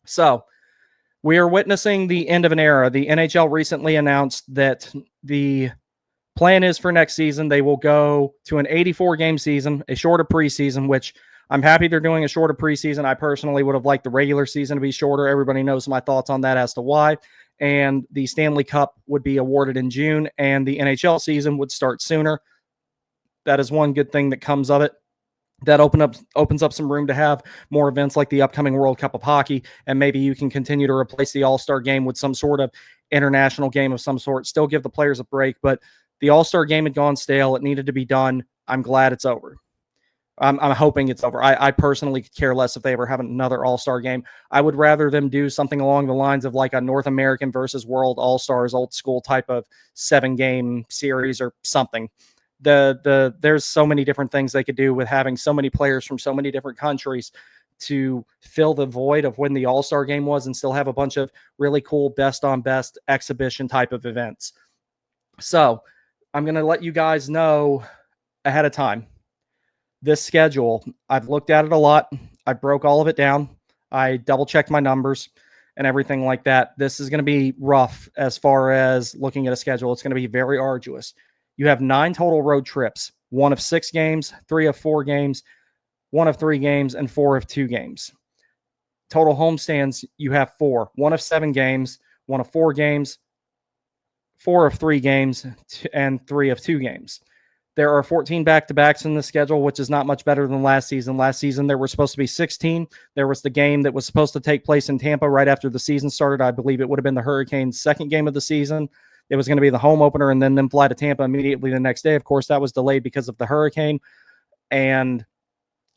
So we are witnessing the end of an era. The NHL recently announced that the plan is for next season, they will go to an 84 game season, a shorter preseason, which I'm happy they're doing a shorter preseason. I personally would have liked the regular season to be shorter. Everybody knows my thoughts on that as to why. And the Stanley Cup would be awarded in June, and the NHL season would start sooner. That is one good thing that comes of it. That opens up some room to have more events like the upcoming World Cup of Hockey, and maybe you can continue to replace the All-Star game with some sort of international game of some sort. Still give the players a break, but the All-Star game had gone stale. It needed to be done. I'm glad it's over. I'm hoping it's over. I personally could care less if they ever have another All-Star game. I would rather them do something along the lines of like a North American versus World All-Stars, old school type of 7-game series or something. There's so many different things they could do with having so many players from so many different countries to fill the void of when the All-Star game was and still have a bunch of really cool best on best exhibition type of events. So I'm going to let you guys know ahead of time. This schedule, I've looked at it a lot. I broke all of it down. I double checked my numbers and everything like that. This is going to be rough as far as looking at a schedule. It's going to be very arduous. You have 9 total road trips, 1 of 6 games, 3 of 4 games, 1 of 3 games, and 4 of 2 games. Total homestands, you have 4, 1 of 7 games, 1 of 4 games, 4 of 3 games, and 3 of 2 games. There are 14 back-to-backs in the schedule, which is not much better than last season. Last season, there were supposed to be 16. There was the game that was supposed to take place in Tampa right after the season started. I believe it would have been the Hurricanes' second game of the season. It was going to be the home opener and then them fly to Tampa immediately the next day. Of course, that was delayed because of the hurricane, and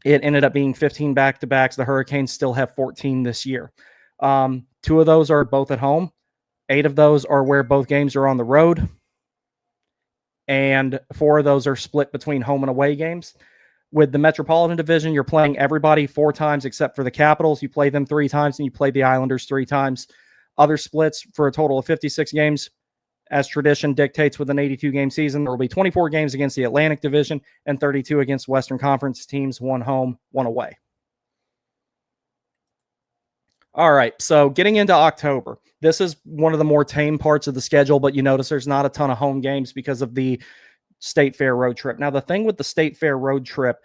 it ended up being 15 back-to-backs. The Hurricanes still have 14 this year. 2 of those are both at home. 8 of those are where both games are on the road, and 4 of those are split between home and away games. With the Metropolitan Division, you're playing everybody 4 times except for the Capitals. You play them 3 times, and you play the Islanders 3 times. Other splits for a total of 56 games. As tradition dictates with an 82-game season, there will be 24 games against the Atlantic Division and 32 against Western Conference teams, 1 home, 1 away. All right, so getting into October. This is one of the more tame parts of the schedule, but you notice there's not a ton of home games because of the State Fair road trip. Now, the thing with the State Fair road trip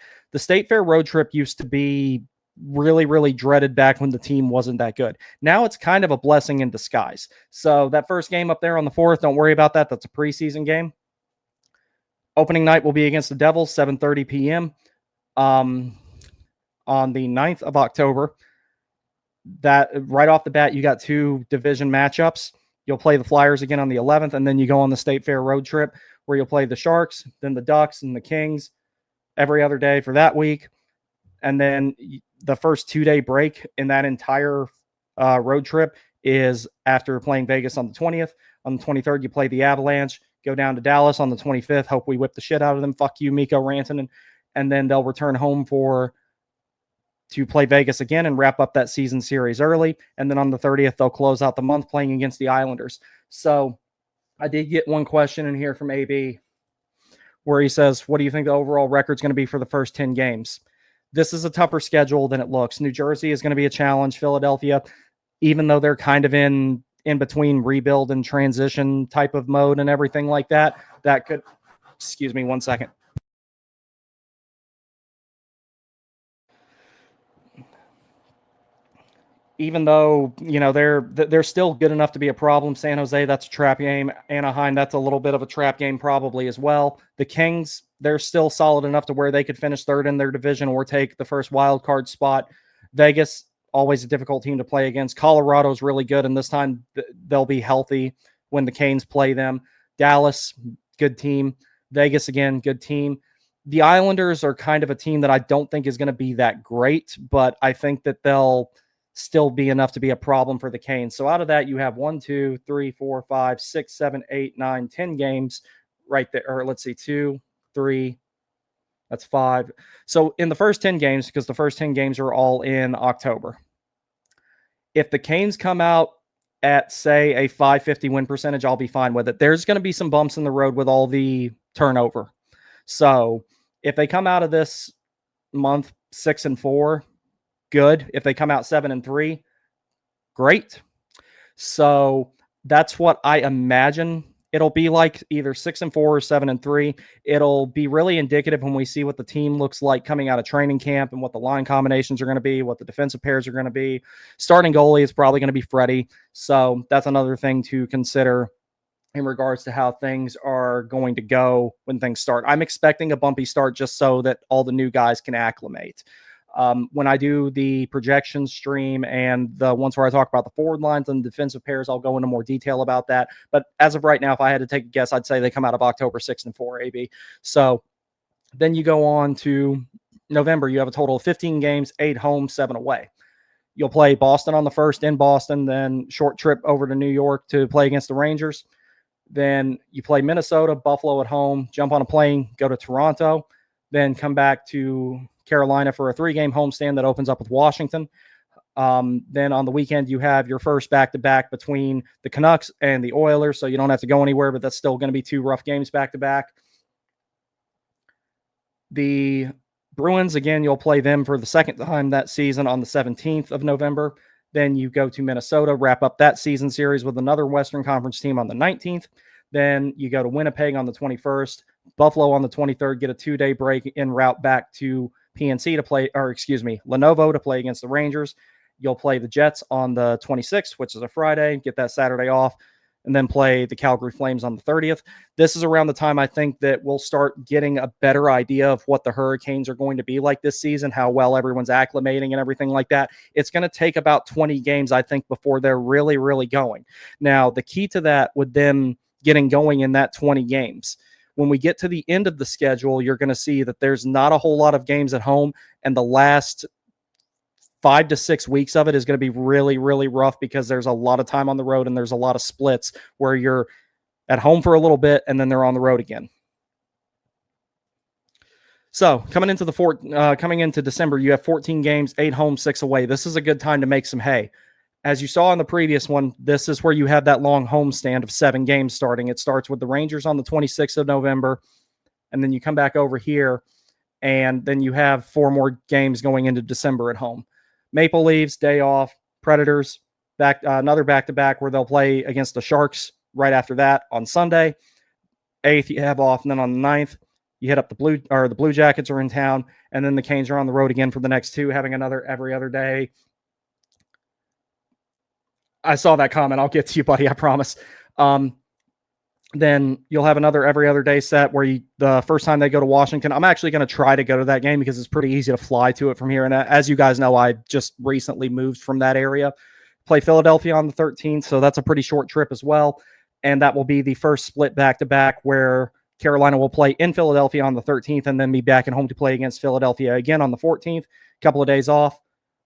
used to be really, really dreaded back when the team wasn't that good. Now it's kind of a blessing in disguise. So that first game up there on the 4th, don't worry about that. That's a preseason game. Opening night will be against the Devils, 7:30 p.m. On the 9th of October. That right off the bat, you got 2 division matchups. You'll play the Flyers again on the 11th, and then you go on the State Fair road trip where you'll play the Sharks, then the Ducks and the Kings every other day for that week. And then the first 2-day break in that entire road trip is after playing Vegas on the 20th. On the 23rd, you play the Avalanche, go down to Dallas on the 25th. Hope we whip the shit out of them. Fuck you, Mikko Rantanen. And then they'll return home to play Vegas again and wrap up that season series early. And then on the 30th, they'll close out the month playing against the Islanders. So I did get one question in here from AB where he says, what do you think the overall record's going to be for the first 10 games? This is a tougher schedule than it looks. New Jersey is going to be a challenge. Philadelphia, even though they're kind of in between rebuild and transition type of mode and everything like that, that could, excuse me one second. Even though, you know, they're still good enough to be a problem. San Jose, that's a trap game. Anaheim, that's a little bit of a trap game probably as well. The Kings, they're still solid enough to where they could finish 3rd in their division or take the first wild card spot. Vegas, always a difficult team to play against. Colorado's really good, and this time they'll be healthy when the Canes play them. Dallas, good team. Vegas, again, good team. The Islanders are kind of a team that I don't think is going to be that great, but I think that they'll still be enough to be a problem for the Canes. So out of that, you have 1, 2, 3, 4, 5, 6, 7, 8, 9, 10 games right there. Or let's see, 2, 3, that's 5. So in the first 10 games, because the first 10 games are all in October, if the Canes come out at, say, a 550 win percentage, I'll be fine with it. There's going to be some bumps in the road with all the turnover. So if they come out of this month 6-4, good. If they come out 7-3, great. So that's what I imagine it'll be like, either 6-4 or 7-3. It'll be really indicative when we see what the team looks like coming out of training camp and what the line combinations are going to be, what the defensive pairs are going to be. Starting goalie is probably going to be Freddie. So that's another thing to consider in regards to how things are going to go when things start. I'm expecting a bumpy start just so that all the new guys can acclimate. When I do the projection stream and the ones where I talk about the forward lines and defensive pairs, I'll go into more detail about that. But as of right now, if I had to take a guess, I'd say they come out of October 6-4, AB. So then you go on to November. You have a total of 15 games, 8 home, 7 away. You'll play Boston on the 1st in Boston, then short trip over to New York to play against the Rangers. Then you play Minnesota, Buffalo at home, jump on a plane, go to Toronto, then come back to Carolina for a 3-game homestand that opens up with Washington. Then on the weekend, you have your first back-to-back between the Canucks and the Oilers, so you don't have to go anywhere, but that's still going to be 2 rough games back-to-back. The Bruins, again, you'll play them for the second time that season on the 17th of November. Then you go to Minnesota, wrap up that season series with another Western Conference team on the 19th. Then you go to Winnipeg on the 21st, Buffalo on the 23rd, get a 2-day break en route back to PNC to play, or excuse me, Lenovo to play against the Rangers. You'll play the Jets on the 26th, which is a Friday, get that Saturday off, and then play the Calgary Flames on the 30th. This is around the time I think that we'll start getting a better idea of what the Hurricanes are going to be like this season, how well everyone's acclimating and everything like that. It's going to take about 20 games, I think, before they're really, really going. Now, the key to that with them getting going in that 20 games, when we get to the end of the schedule, you're going to see that there's not a whole lot of games at home, and the last 5 to 6 weeks of it is going to be really, really rough because there's a lot of time on the road and there's a lot of splits where you're at home for a little bit and then they're on the road again. So coming into December, you have 14 games, 8 home, 6 away. This is a good time to make some hay. As you saw in the previous one, this is where you have that long homestand of 7 games starting. It starts with the Rangers on the 26th of November, and then you come back over here, and then you have 4 more games going into December at home. Maple Leafs, day off. Predators, another back-to-back where they'll play against the Sharks right after that on Sunday. 8th, you have off, and then on the 9th, you hit up the Blue Jackets are in town, and then the Canes are on the road again for the next 2, having another every other day. I saw that comment. I'll get to you, buddy. I promise. Then you'll have another every other day set where the first time they go to Washington, I'm actually going to try to go to that game because it's pretty easy to fly to it from here. And as you guys know, I just recently moved from that area. Play Philadelphia on the 13th, so that's a pretty short trip as well. And that will be the first split back-to-back where Carolina will play in Philadelphia on the 13th and then be back at home to play against Philadelphia again on the 14th. Couple of days off,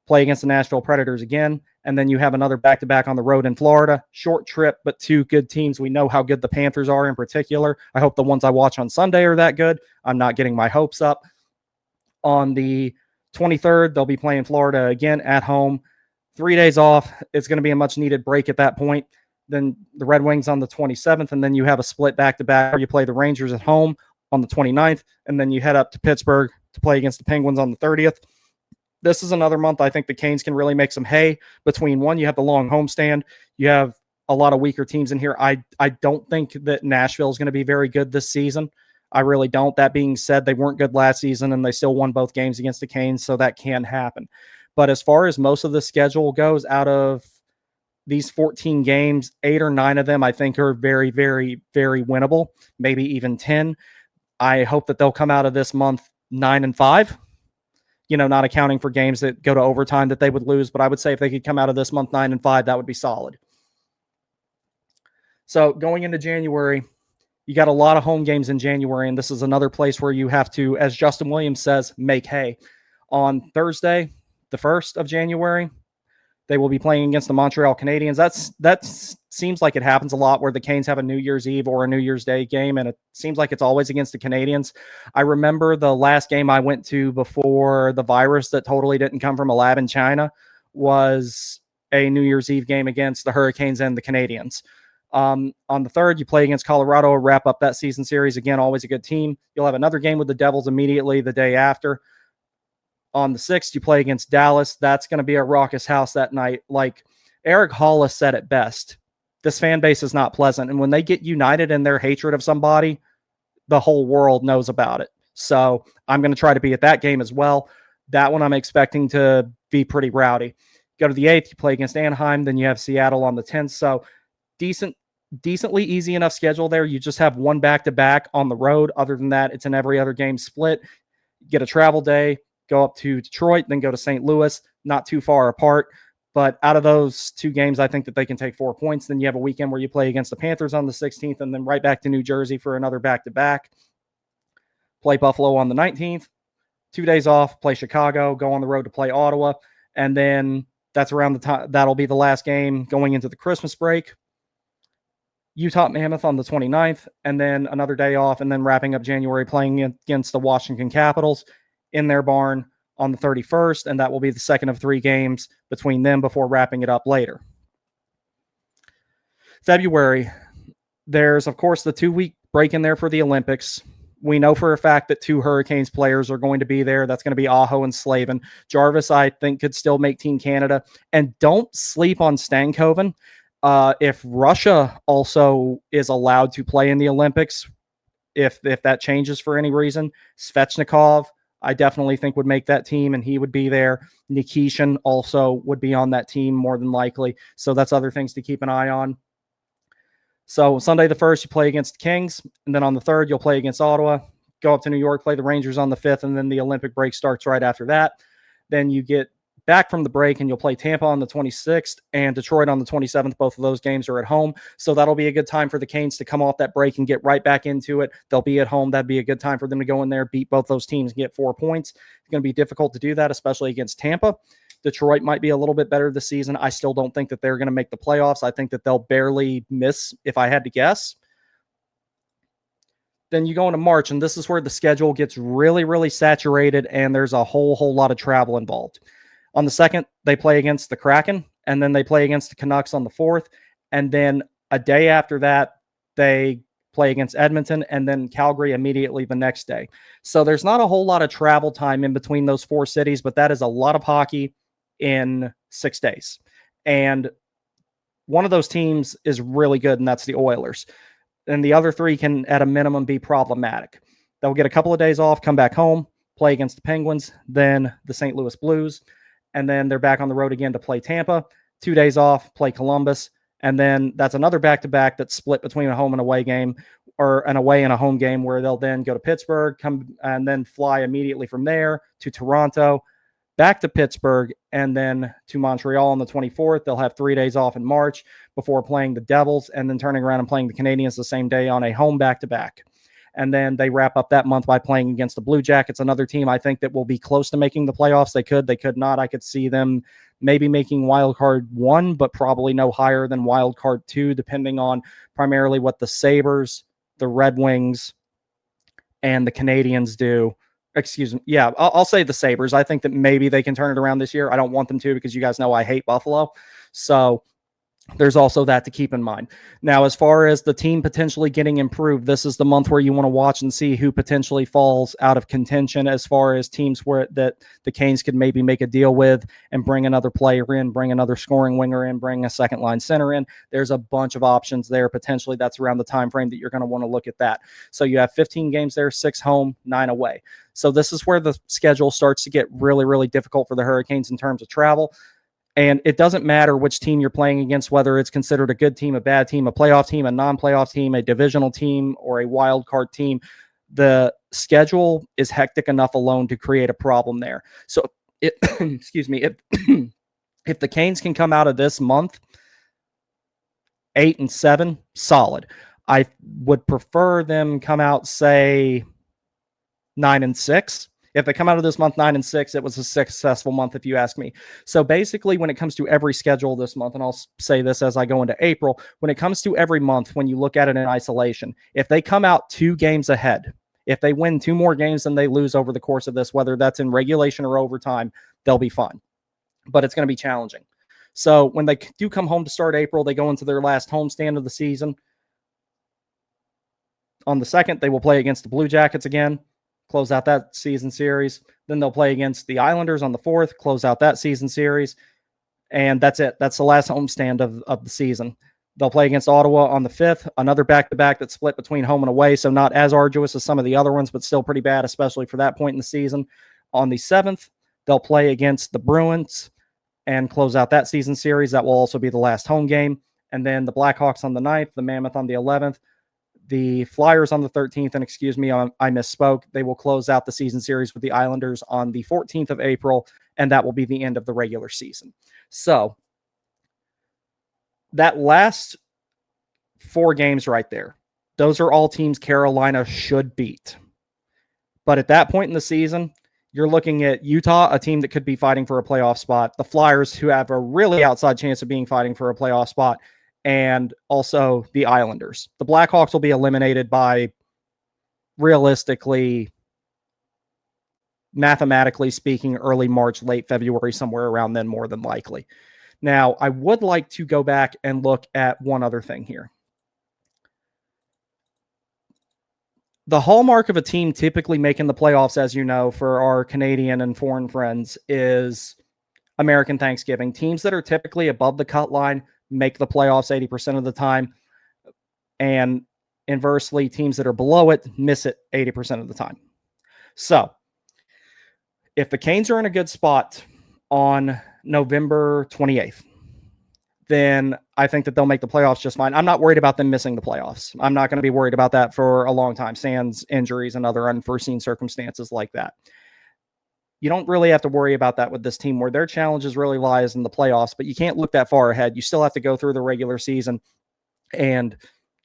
play against the Nashville Predators again, and then you have another back-to-back on the road in Florida. Short trip, but 2 good teams. We know how good the Panthers are in particular. I hope the ones I watch on Sunday are that good. I'm not getting my hopes up. On the 23rd, they'll be playing Florida again at home. 3 days off. It's going to be a much-needed break at that point. Then the Red Wings on the 27th, and then you have a split back-to-back where you play the Rangers at home on the 29th, and then you head up to Pittsburgh to play against the Penguins on the 30th. This is another month I think the Canes can really make some hay between. One, you have the long homestand. You have a lot of weaker teams in here. I don't think that Nashville is going to be very good this season. I really don't. That being said, they weren't good last season, and they still won both games against the Canes, so that can happen. But as far as most of the schedule goes, out of these 14 games, 8 or 9 of them I think are very, very, very winnable, maybe even 10. I hope that they'll come out of this month 9-5. Not accounting for games that go to overtime that they would lose. But I would say if they could come out of this month 9-5, that would be solid. So going into January, you got a lot of home games in January, and this is another place where you have to, as Justin Williams says, make hay. On Thursday, the 1st of January, they will be playing against the Montreal Canadiens. That seems like it happens a lot where the Canes have a New Year's Eve or a New Year's Day game, and it seems like it's always against the Canadiens. I remember the last game I went to before the virus that totally didn't come from a lab in China was a New Year's Eve game against the Hurricanes and the Canadiens. On the 3rd, you play against Colorado, wrap up that season series. Again, always a good team. You'll have another game with the Devils immediately the day after. On the 6th, you play against Dallas. That's going to be a raucous house that night. Like, Eric Hollis said it best. This fan base is not pleasant. And when they get united in their hatred of somebody, the whole world knows about it. So I'm going to try to be at that game as well. That one I'm expecting to be pretty rowdy. Go to the 8th, you play against Anaheim, then you have Seattle on the 10th. So decently easy enough schedule there. You just have one back-to-back on the road. Other than that, it's an every other game split. Get a travel day, go up to Detroit, then go to St. Louis, not too far apart. But out of those 2 games, I think that they can take 4 points. Then you have a weekend where you play against the Panthers on the 16th and then right back to New Jersey for another back-to-back. Play Buffalo on the 19th, 2 days off, play Chicago, go on the road to play Ottawa. And then that's around the time, that'll be the last game going into the Christmas break. Utah Mammoth on the 29th, and then another day off, and then wrapping up January playing against the Washington Capitals in their barn on the 31st, and that will be the second of 3 games between them before wrapping it up later. February, there's, of course, the 2-week break in there for the Olympics. We know for a fact that 2 Hurricanes players are going to be there. That's going to be Aho and Slavin. Jarvis, I think, could still make Team Canada. And don't sleep on Stankoven. If Russia also is allowed to play in the Olympics, if that changes for any reason, Svechnikov, I definitely think would make that team, and he would be there. Nikishin also would be on that team more than likely. So that's other things to keep an eye on. So Sunday the 1st, you play against the Kings, and then on the 3rd, you'll play against Ottawa, go up to New York, play the Rangers on the 5th, and then the Olympic break starts right after that. Then you get back from the break, and you'll play Tampa on the 26th and Detroit on the 27th. Both of those games are at home. So that'll be a good time for the Canes to come off that break and get right back into it. They'll be at home. That'd be a good time for them to go in there, beat both those teams, and get 4 points. It's going to be difficult to do that, especially against Tampa. Detroit might be a little bit better this season. I still don't think that they're going to make the playoffs. I think that they'll barely miss, if I had to guess. Then you go into March, and this is where the schedule gets really, really saturated, and there's a whole lot of travel involved. On the 2nd, they play against the Kraken, and then they play against the Canucks on the 4th, and then a day after that, they play against Edmonton, and then Calgary immediately the next day. So there's not a whole lot of travel time in between those 4 cities, but that is a lot of hockey in 6 days. And one of those teams is really good, and that's the Oilers. And the other 3 can, at a minimum, be problematic. They'll get a couple of days off, come back home, play against the Penguins, then the St. Louis Blues, and then they're back on the road again to play Tampa. 2 days off, play Columbus, and then that's another back-to-back that's split between a home and away game, or an away and a home game, where they'll then go to Pittsburgh, come and then fly immediately from there to Toronto, back to Pittsburgh, and then to Montreal on the 24th. They'll have 3 days off in March before playing the Devils, and then turning around and playing the Canadiens the same day on a home back-to-back. And then they wrap up that month by playing against the Blue Jackets, another team I think that will be close to making the playoffs. They could not. I could see them maybe making wild card 1, but probably no higher than wild card 2, depending on primarily what the Sabres, the Red Wings, and the Canadiens do. Excuse me. Yeah, I'll say the Sabres. I think that maybe they can turn it around this year. I don't want them to, because you guys know I hate Buffalo. So there's also that to keep in mind. Now, as far as the team potentially getting improved, this is the month where you want to watch and see who potentially falls out of contention, as far as teams where that the Canes could maybe make a deal with and bring another player in, bring another scoring winger in, bring a second line center in. There's a bunch of options there. Potentially that's around the time frame that you're going to want to look at that. So you have 15 games there, 6 home, 9 away. So this is where the schedule starts to get really, really difficult for the Hurricanes in terms of travel. And it doesn't matter which team you're playing against, whether it's considered a good team, a bad team, a playoff team, a non-playoff team, a divisional team, or a wild card team. The schedule is hectic enough alone to create a problem there. So, excuse me, if the Canes can come out of this month 8-7, solid. I would prefer them come out, say, 9-6. If they come out of this month 9-6, it was a successful month, if you ask me. So basically, when it comes to every schedule this month, and I'll say this as I go into April, when it comes to every month, when you look at it in isolation, if they come out 2 games ahead, if they win 2 more games than they lose over the course of this, whether that's in regulation or overtime, they'll be fine. But it's going to be challenging. So when they do come home to start April, they go into their last homestand of the season. On the 2nd, they will play against the Blue Jackets again, close out that season series. Then they'll play against the Islanders on the 4th, close out that season series. And that's it. That's the last homestand of the season. They'll play against Ottawa on the 5th, another back-to-back that's split between home and away, so not as arduous as some of the other ones, but still pretty bad, especially for that point in the season. On the 7th, they'll play against the Bruins and close out that season series. That will also be the last home game. And then the Blackhawks on the 9th, the Mammoth on the 11th, the Flyers on the 13th, and excuse me, I misspoke. They will close out the season series with the Islanders on the 14th of April, and that will be the end of the regular season. So that last 4 games right there, those are all teams Carolina should beat. But at that point in the season, you're looking at Utah, a team that could be fighting for a playoff spot, the Flyers, who have a really outside chance of being fighting for a playoff spot, and also the Islanders. The Blackhawks will be eliminated by, realistically, mathematically speaking, early March, late February, somewhere around then, more than likely. Now, I would like to go back and look at one other thing here. The hallmark of a team typically making the playoffs, as you know, for our Canadian and foreign friends, is American Thanksgiving. Teams that are typically above the cut line make the playoffs 80% of the time. And inversely, teams that are below it miss it 80% of the time. So, if the Canes are in a good spot on November 28th, then I think that they'll make the playoffs just fine. I'm not worried about them missing the playoffs. I'm not going to be worried about that for a long time, sans injuries and other unforeseen circumstances like that. You don't really have to worry about that with this team, where their challenges really lies in the playoffs, but you can't look that far ahead. You still have to go through the regular season and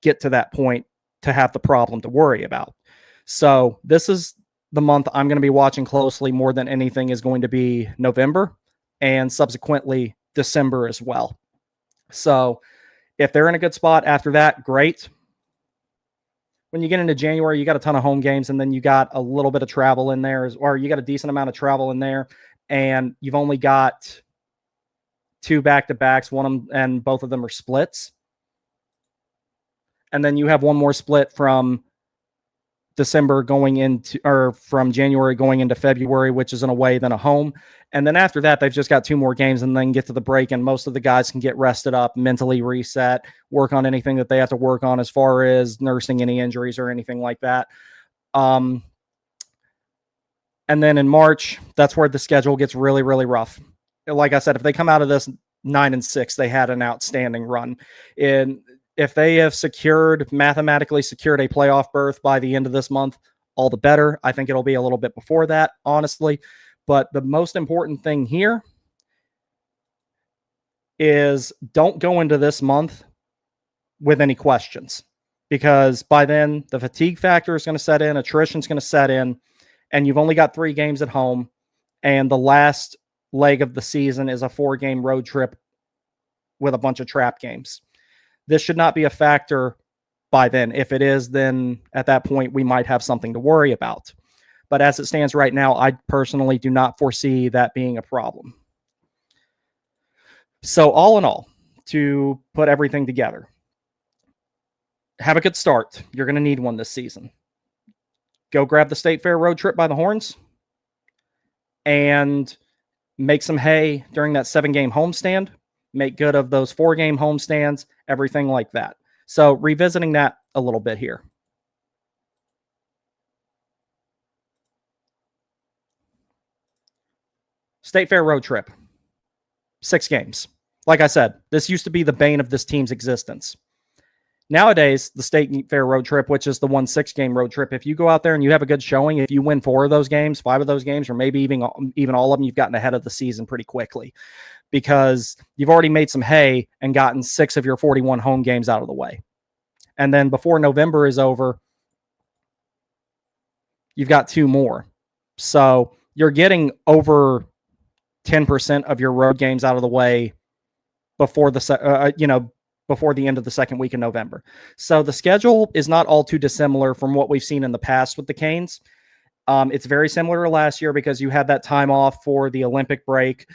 get to that point to have the problem to worry about. So this is the month I'm going to be watching closely. More than anything is going to be November and subsequently December as well. So if they're in a good spot after that, great. When you get into January, you got a ton of home games, and then you got a little bit of travel in there, or you got a decent amount of travel in there, and you've only got 2 back-to-backs, one of them, and both of them are splits. And then you have one more split from December going into, or from January going into February, which is an away then a home. And then after that, they've just got 2 more games and then get to the break, and most of the guys can get rested up, mentally reset, work on anything that they have to work on as far as nursing any injuries or anything like that. And then in March, that's where the schedule gets really, really rough. Like I said, if they come out of this 9-6, they had an outstanding run. If they have mathematically secured a playoff berth by the end of this month, all the better. I think it'll be a little bit before that, honestly. But the most important thing here is don't go into this month with any questions, because by then the fatigue factor is going to set in, attrition is going to set in, and you've only got 3 games at home, and the last leg of the season is a 4-game road trip with a bunch of trap games. This should not be a factor by then. If it is, then at that point, we might have something to worry about. But as it stands right now, I personally do not foresee that being a problem. So all in all, to put everything together, have a good start. You're going to need one this season. Go grab the State Fair road trip by the horns and make some hay during that 7-game homestand. Make good of those 4-game homestands, everything like that. So revisiting that a little bit here. State Fair road trip. 6 games. Like I said, this used to be the bane of this team's existence. Nowadays, the State Fair road trip, which is the 6-game road trip, if you go out there and you have a good showing, if you win 4 of those games, 5 of those games, or maybe even all of them, you've gotten ahead of the season pretty quickly, because you've already made some hay and gotten 6 of your 41 home games out of the way. And then before November is over, you've got 2 more. So you're getting over 10% of your road games out of the way before before the end of the second week in November. So the schedule is not all too dissimilar from what we've seen in the past with the Canes. It's very similar to last year because you had that time off for the Olympic break.